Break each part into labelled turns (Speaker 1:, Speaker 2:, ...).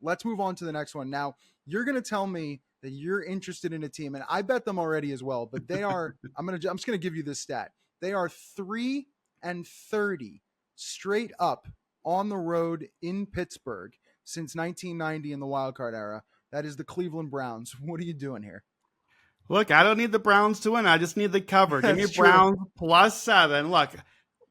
Speaker 1: let's move on to the next one. Now, you're going to tell me that you're interested in a team, and I bet them already as well, but they are, I'm just going to give you this stat. They are 3-30 straight up on the road in Pittsburgh since 1990 in the wild card era. That is the Cleveland Browns. What are you doing here?
Speaker 2: Look, I don't need the Browns to win. I just need the cover. Give me
Speaker 1: That's
Speaker 2: Browns +7. Look,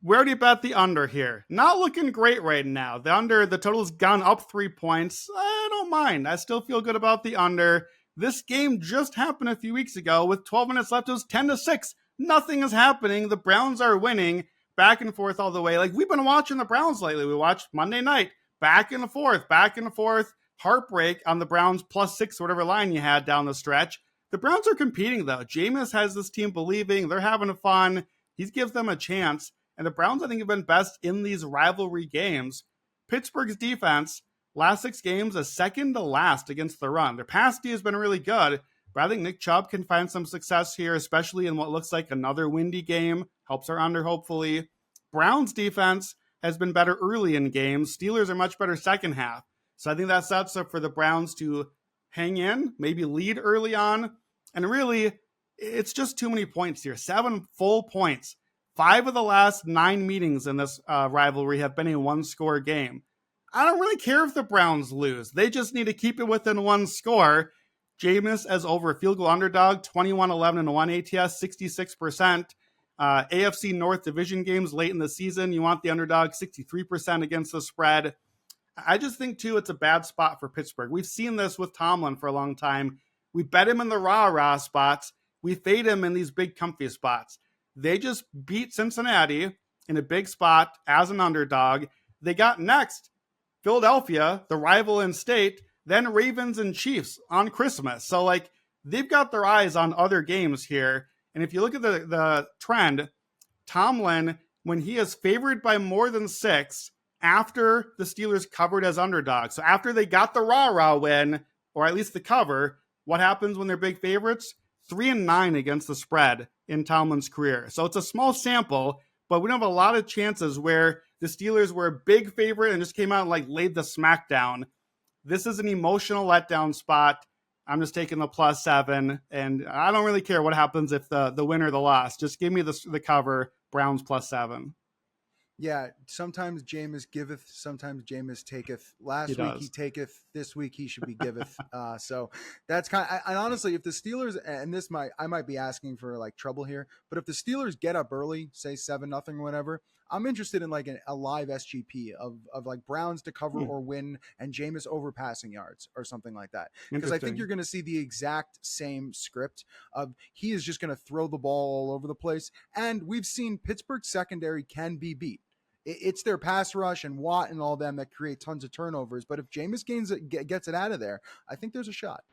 Speaker 2: we already bet the under here. Not looking great right now. The total's gone up 3 points. I don't mind. I still feel good about the under. This game just happened a few weeks ago. With 12 minutes left, it was 10-6. Nothing is happening. The Browns are winning back and forth all the way. Like, we've been watching the Browns lately. We watched Monday night, back and forth. Heartbreak on the Browns +6, whatever line you had down the stretch. The Browns are competing, though. Jameis has this team believing. They're having fun. He gives them a chance. And the Browns, I think, have been best in these rivalry games. Pittsburgh's defense, last 6 games, is second to last against the run. Their pass D has been really good, but I think Nick Chubb can find some success here, especially in what looks like another windy game. Helps our under, hopefully. Browns defense has been better early in games. Steelers are much better second half. So I think that sets up for the Browns to hang in, maybe lead early on. And really, it's just too many points here. 7 full points. 5 of the last 9 meetings in this rivalry have been a one-score game. I don't really care if the Browns lose. They just need to keep it within one score. Jameis as over field goal underdog, 21-11-1 ATS, 66%. AFC North division games late in the season, you want the underdog, 63% against the spread. I just think, too, it's a bad spot for Pittsburgh. We've seen this with Tomlin for a long time. We bet him in the rah-rah spots. We fade him in these big comfy spots. They just beat Cincinnati in a big spot as an underdog. They got next Philadelphia, the rival in state, then Ravens and Chiefs on Christmas. So, like, they've got their eyes on other games here. And if you look at the trend, Tomlin, when he is favored by more than 6 after the Steelers covered as underdogs, so after they got the rah-rah win, or at least the cover, what happens when they're big favorites? 3-9 against the spread in Tomlin's career. So it's a small sample, but we don't have a lot of chances where the Steelers were a big favorite and just came out and like laid the smackdown. This is an emotional letdown spot. I'm just taking the +7, and I don't really care what happens if the win or the loss. Just give me the cover, Browns +7.
Speaker 1: Yeah, sometimes Jameis giveth, sometimes Jameis taketh. Last week he taketh, this week he should be giveth. So that's kind of, and honestly, if the Steelers, and I might be asking for like trouble here, but if the Steelers get up early, say 7-0 or whatever, I'm interested in like a live SGP of like Browns to cover or win and Jameis over passing yards or something like that. Because I think you're going to see the exact same script of he is just going to throw the ball all over the place. And we've seen Pittsburgh secondary can be beat. It's their pass rush and Watt and all them that create tons of turnovers. But if Jameis gets it out of there, I think there's a shot.